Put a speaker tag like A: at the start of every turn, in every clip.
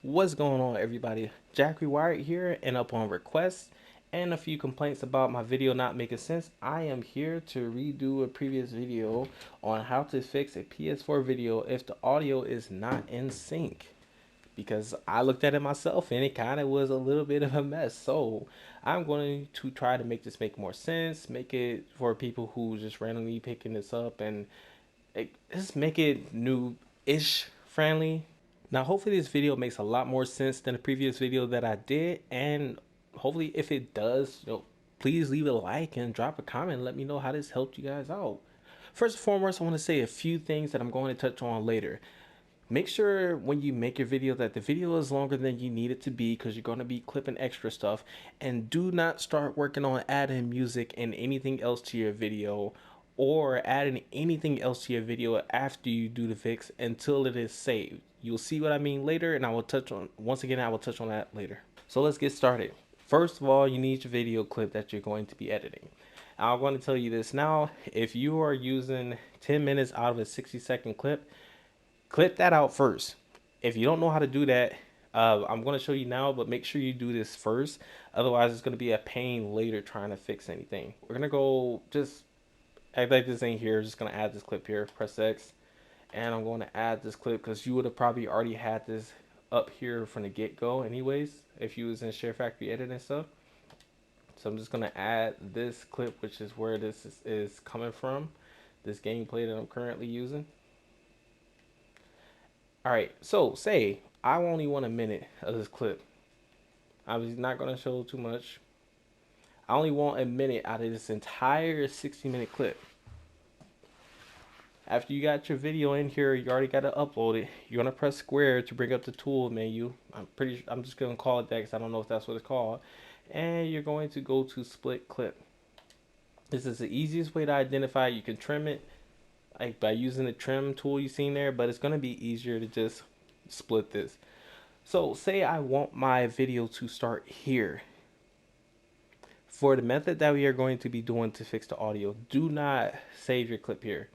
A: What's going on, everybody? Jack Rewired here, and upon request and a few complaints about my video not making sense, I am here to redo a previous video on how to fix a PS4 video if the audio is not in sync. Because I looked at it myself and it kind of was a little bit of a mess. So I'm going to try to make this make more sense, make it for people who just randomly picking this up, and just make it new-ish friendly. Now, hopefully this video makes a lot more sense than the previous video that I did, and hopefully if it does, please leave a like and drop a comment and let me know how this helped you guys out. First and foremost, I want to say a few things that I'm going to touch on later. Make sure when you make your video that the video is longer than you need it to be, because you're going to be clipping extra stuff. And do not start working on adding music and anything else to your video, or adding anything else to your video after you do the fix until it is saved. You'll see what I mean later, and I will touch on that later. So let's get started. First of all, you need your video clip that you're going to be editing. I'm going to tell you this now. If you are using 10 minutes out of a 60-second clip that out first. If you don't know how to do that, I'm going to show you now, but make sure you do this first. Otherwise, it's going to be a pain later trying to fix anything. We're going to go just act like this ain't here. Just going to add this clip here. Press X. And I'm going to add this clip because you would have probably already had this up here from the get-go anyways, if you was in Share Factory Edit and stuff. So I'm just going to add this clip, which is where this is coming from, this gameplay that I'm currently using. All right, so say I only want a minute of this clip. I'm not going to show too much. I only want a minute out of this entire 60-minute clip. After you got your video in here, you already got to upload it. You're going to press square to bring up the tool menu. I'm just going to call it that because I don't know if that's what it's called. And you're going to go to split clip. This is the easiest way to identify. You can trim it like by using the trim tool you seen there, but it's going to be easier to just split this. So say I want my video to start here. For the method that we are going to be doing to fix the audio, do not save your clip here.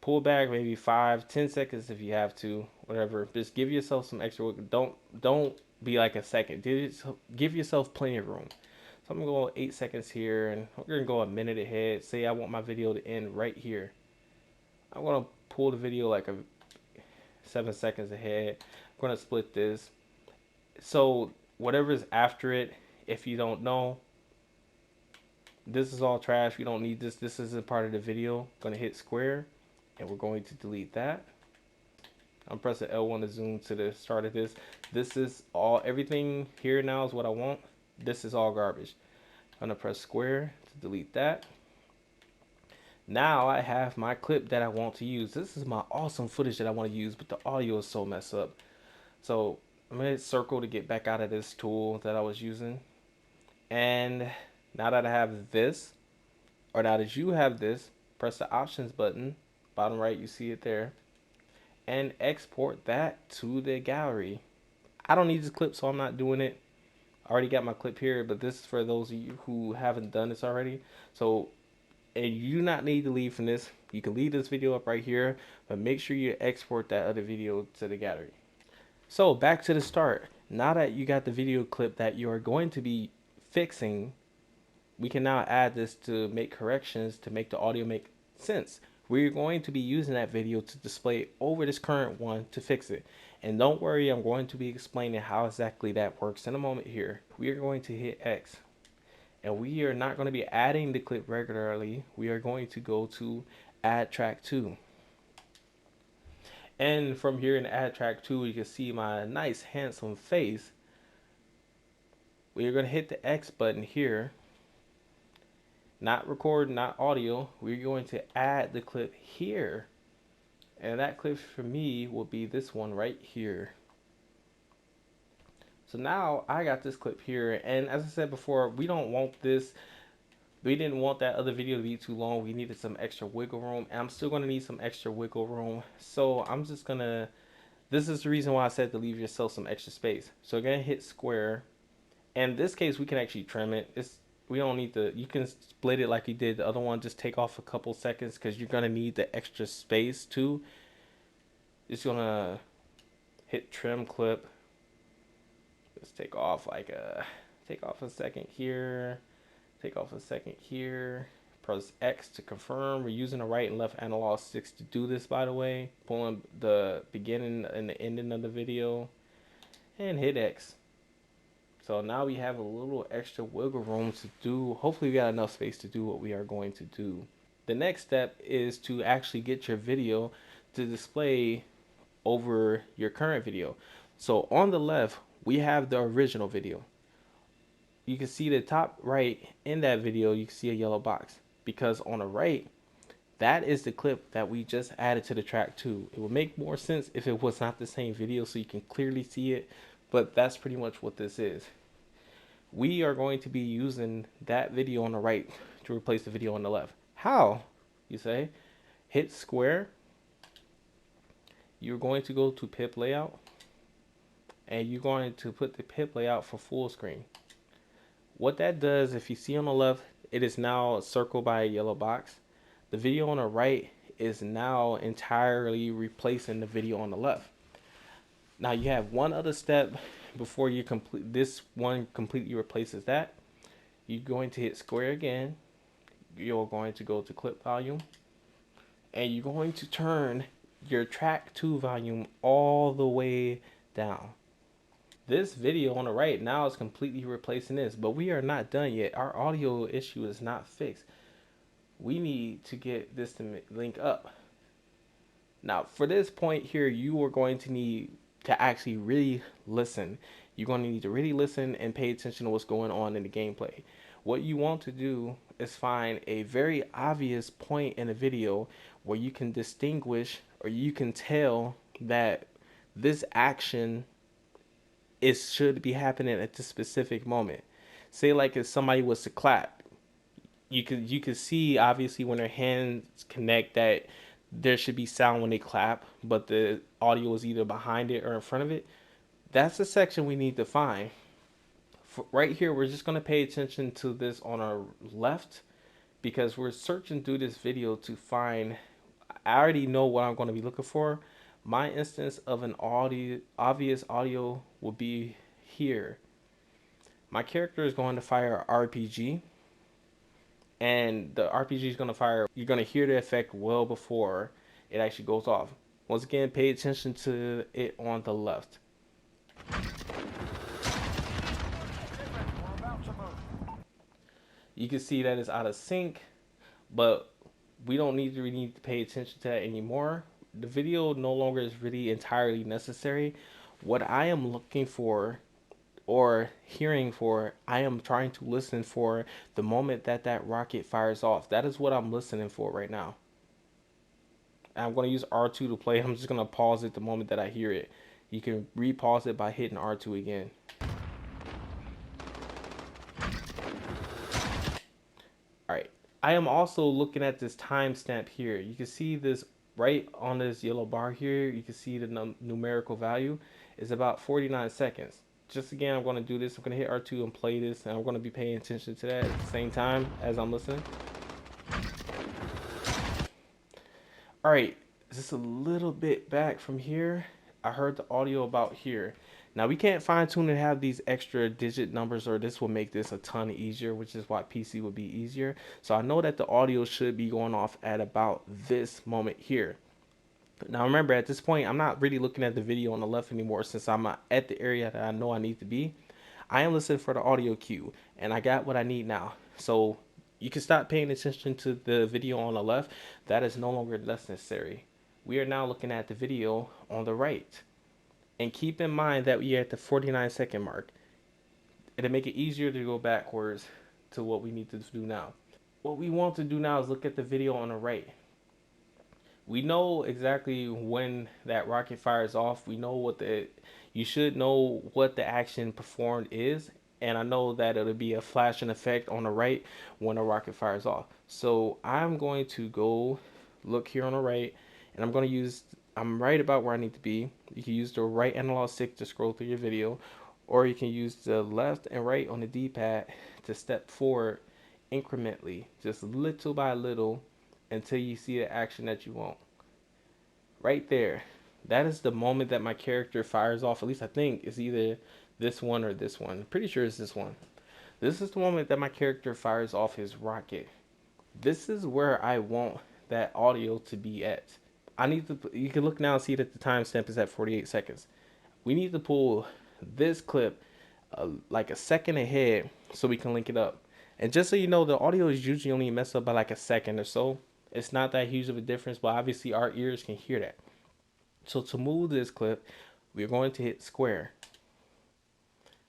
A: Pull back maybe 5-10 seconds if you have to, whatever. Just give yourself some extra work. Don't be like a second. Give yourself plenty of room. So I'm gonna go 8 seconds here, and we're gonna go a minute ahead. Say I want my video to end right here. I'm gonna pull the video like 7 seconds ahead. I'm gonna split this. So whatever's after it, if you don't know, this is all trash. We don't need this. This isn't part of the video. I'm gonna hit square, and we're going to delete that. I'm pressing L1 to zoom to the start of this. This is all, everything here now is what I want. This is all garbage. I'm gonna press square to delete that. Now I have my clip that I want to use. This is my awesome footage that I want to use, but the audio is so messed up. So I'm gonna hit circle to get back out of this tool that I was using. And now that I have this, or now that you have this, press the options button, bottom right, you see it there, and export that to the gallery. I don't need this clip, so I'm not doing it. I already got my clip here, but this is for those of you who haven't done this already. So, and you do not need to leave from this. You can leave this video up right here, but make sure you export that other video to the gallery. So back to the start. Now that you got the video clip that you are going to be fixing, we can now add this to make corrections to make the audio make sense. We're going to be using that video to display over this current one to fix it. And don't worry, I'm going to be explaining how exactly that works in a moment here. We are going to hit X. And we are not going to be adding the clip regularly. We are going to go to add track 2. And from here in add track 2, you can see my nice handsome face. We are going to hit the X button here. Not record, not audio. We're going to add the clip here. And that clip for me will be this one right here. So now I got this clip here, and as I said before, we don't want this. We didn't want that other video to be too long. We needed some extra wiggle room, and I'm still going to need some extra wiggle room. So I'm just going to, this is the reason why I said to leave yourself some extra space. So again, hit square. And in this case, we can actually trim it. We don't need to, you can split it like you did the other one. Just take off a couple seconds because you're going to need the extra space too. Just going to hit trim clip. just take off a second here, take off a second here. Press X to confirm. We're using the right and left analog sticks to do this, by the way. Pulling the beginning and the ending of the video and hit X. So now we have a little extra wiggle room to do. Hopefully we got enough space to do what we are going to do. The next step is to actually get your video to display over your current video. So on the left, we have the original video. You can see the top right in that video, you can see a yellow box. Because on the right, that is the clip that we just added to the track too. It would make more sense if it was not the same video so you can clearly see it, but that's pretty much what this is. We are going to be using that video on the right to replace the video on the left. How? You say? Hit square. You're going to go to pip layout and you're going to put the pip layout for full screen. What that does, if you see on the left, it is now circled by a yellow box. The video on the right is now entirely replacing the video on the left. Now you have one other step before you complete this one completely replaces that. You're going to hit square again. You're going to go to clip volume and you're going to turn your track 2 volume all the way down. This video on the right now is completely replacing this, but we are not done yet. Our audio issue is not fixed. We need to get this to link up. Now, for this point here, you are going to need to actually really listen. You're going to need to really listen and pay attention to what's going on in the gameplay. What you want to do is find a very obvious point in a video where you can distinguish or you can tell that this action should be happening at this specific moment. Say like if somebody was to clap, you could see obviously when their hands connect that there should be sound when they clap, but the audio is either behind it or in front of it. That's the section we need to find. Right here, we're just going to pay attention to this on our left because we're searching through this video to find. I already know what I'm going to be looking for. My instance of an obvious audio will be here. My character is going to fire an RPG, and the RPG is going to fire. You're going to hear the effect well before it actually goes off. Once again, pay attention to it on the left. You can see that it's out of sync, but we don't need to pay attention to that anymore. The video no longer is really entirely necessary. What I am looking for or hearing for, I am trying to listen for the moment that that rocket fires off. That is what I'm listening for right now. And I'm going to use R2 to play. I'm just going to pause it the moment that I hear it. You can re-pause it by hitting R2 again. Alright, I am also looking at this timestamp here. You can see this right on this yellow bar here. You can see the numerical value is about 49 seconds. Just again, I'm going to do this. I'm going to hit R2 and play this, and I'm going to be paying attention to that at the same time as I'm listening. Alright, just a little bit back from here. I heard the audio about here. Now we can't fine tune and have these extra digit numbers, or this will make this a ton easier, which is why PC would be easier. So I know that the audio should be going off at about this moment here. Now remember, at this point, I'm not really looking at the video on the left anymore since I'm at the area that I know I need to be. I am listening for the audio cue, and I got what I need now. So you can stop paying attention to the video on the left. That is no longer necessary. We are now looking at the video on the right. And keep in mind that we are at the 49-second mark. It'll make it easier to go backwards to what we need to do now. What we want to do now is look at the video on the right. We know exactly when that rocket fires off. We know you should know what the action performed is. And I know that it'll be a flashing effect on the right when a rocket fires off. So I'm going to go look here on the right, and I'm right about where I need to be. You can use the right analog stick to scroll through your video, or you can use the left and right on the D-pad to step forward incrementally, just little by little, until you see the action that you want. Right there. That is the moment that my character fires off. At least I think it's either This one or this one. Pretty sure it's this one. This is the moment that my character fires off his rocket. This is where I want that audio to be at. I need to, you can look now and see that the timestamp is at 48 seconds. We need to pull this clip like a second ahead so we can link it up. And just so you know, the audio is usually only messed up by like a second or so. It's not that huge of a difference, but obviously our ears can hear that. So to move this clip, we're going to hit square.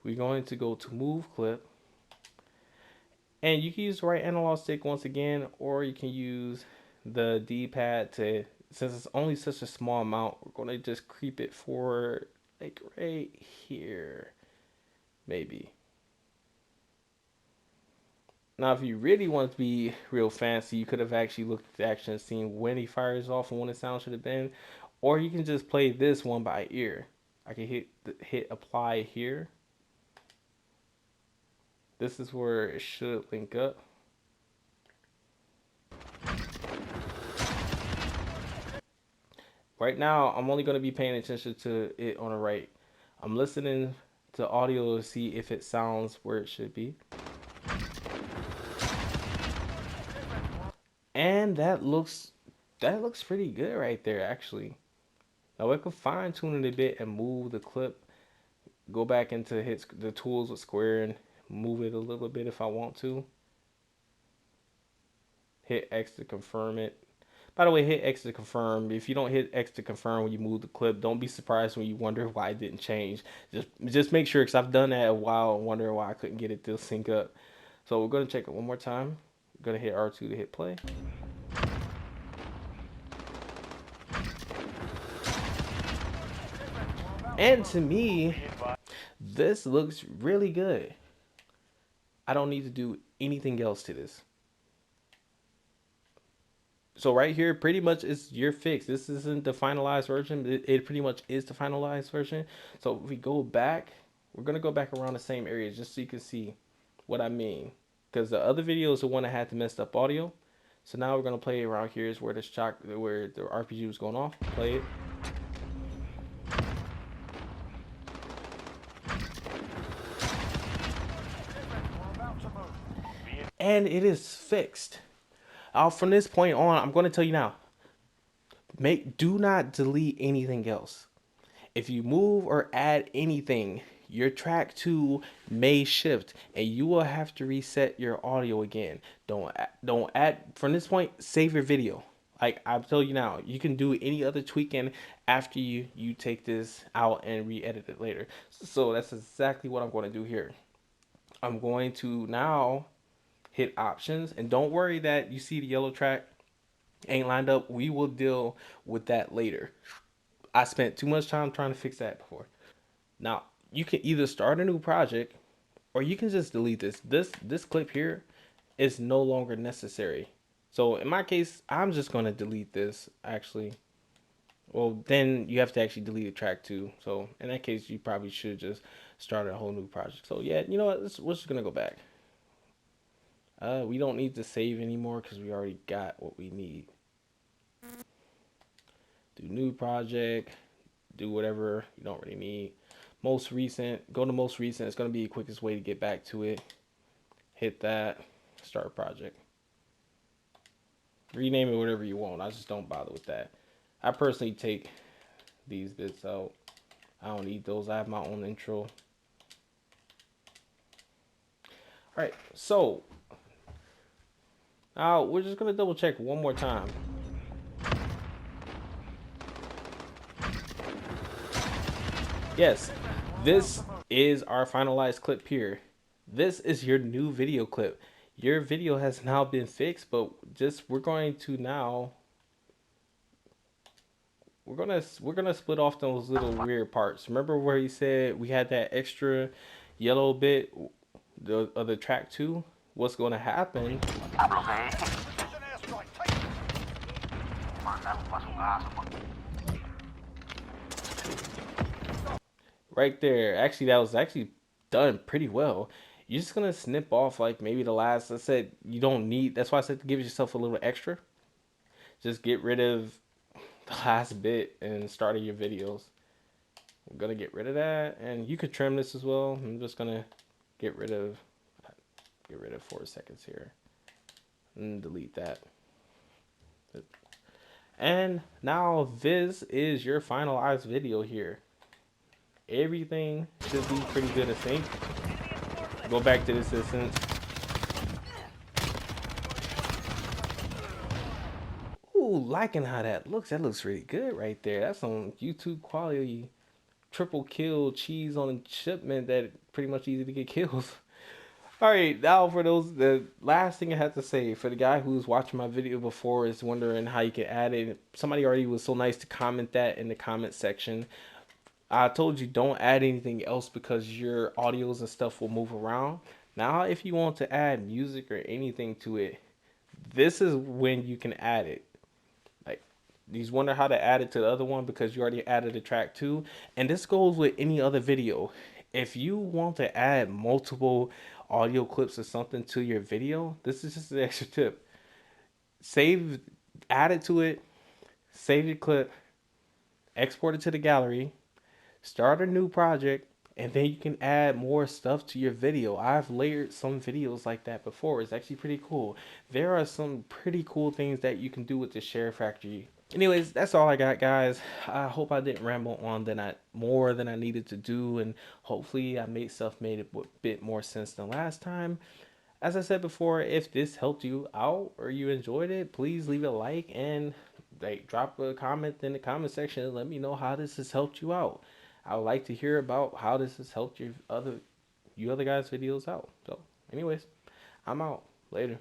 A: We're going to go to move clip. And you can use the right analog stick once again, or you can use the D-pad to, since it's only such a small amount, we're going to just creep it forward like right here, maybe. Now, if you really want to be real fancy, you could have actually looked at the action and seen when he fires off and when the sound should have been. Or you can just play this one by ear. I can hit apply here. This is where it should link up. Right now, I'm only going to be paying attention to it on the right. I'm listening to audio to see if it sounds where it should be. And that looks pretty good right there, actually. Now I can fine tune it a bit and move the clip, go back into hit the tools with square and move it a little bit if I want to. Hit X to confirm it. By the way, hit X to confirm. If you don't hit X to confirm when you move the clip, don't be surprised when you wonder why it didn't change. Just make sure, because I've done that a while, wondering why I couldn't get it to sync up. So we're going to check it one more time. We're going to hit R2 to hit play. And to me, this looks really good. I don't need to do anything else to this. So right here, pretty much is your fix. This isn't the finalized version. It pretty much is the finalized version. So if we go back, we're going to go back around the same areas just so you can see what I mean. Because the other video is the one that had the messed up audio. So now we're going to play around here is where the RPG was going off. Play it. And it is fixed. From this point on, I'm going to tell you now. Do not delete anything else. If you move or add anything, your track 2 may shift and you will have to reset your audio again. Don't add from this point, save your video. Like I'll tell you now, you can do any other tweaking after you take this out and re-edit it later. So that's exactly what I'm going to do here. I'm going to now hit options, and don't worry that you see the yellow track ain't lined up. We will deal with that later. I spent too much time trying to fix that before. Now you can either start a new project or you can just delete this. This clip here is no longer necessary. So in my case, I'm just going to delete this actually. Well, then you have to actually delete the track too. So in that case, you probably should just start a whole new project. So yeah, you know what? We're just going to go back. We don't need to save anymore because we already got what we need. Do new project, do whatever you don't really need. Most recent, go to most recent. It's going to be the quickest way to get back to it. Hit that, start project. Rename it whatever you want. I just don't bother with that. I personally take these bits out. I don't need those. I have my own intro. All right, so now we're just going to double check one more time. Yes, this is our finalized clip here. This is your new video clip. Your video has now been fixed, but we're going to split off those little weird parts. Remember where he said we had that extra yellow bit of the track 2? What's going to happen? Right there. Actually, that was actually done pretty well. You're just gonna snip off like maybe the last. I said you don't need. That's why I said to give yourself a little extra. Just get rid of the last bit and start your videos. I'm gonna get rid of that, and you could trim this as well. I'm just gonna get rid of 4 seconds here and delete that. And now this is your finalized video here. Everything should be pretty good, I think. Go back to this instance. Ooh, liking how that looks. That looks really good right there. That's some YouTube quality triple kill cheese on a shipment that pretty much easy to get kills. All right, now for those, the last thing I have to say for the guy who's watching my video before is wondering how you can add it. Somebody already was so nice to comment that in the comment section. I told you don't add anything else because your audios and stuff will move around. Now, if you want to add music or anything to it, this is when you can add it. Like, you wonder how to add it to the other one because you already added a track too. And this goes with any other video. If you want to add multiple audio clips or something to your video, this is just an extra tip. Add it to it, save your clip, export it to the gallery, start a new project, and then you can add more stuff to your video. I've layered some videos like that before. It's actually pretty cool. There are some pretty cool things that you can do with the Share Factory. Anyways, that's all I got, guys. I hope I didn't ramble on more than I needed to do, and hopefully I made a bit more sense than last time. As I said before, if this helped you out or you enjoyed it, please leave a like and drop a comment in the comment section and let me know how this has helped you out. I would like to hear about how this has helped you other guys' videos out. So, anyways, I'm out. Later.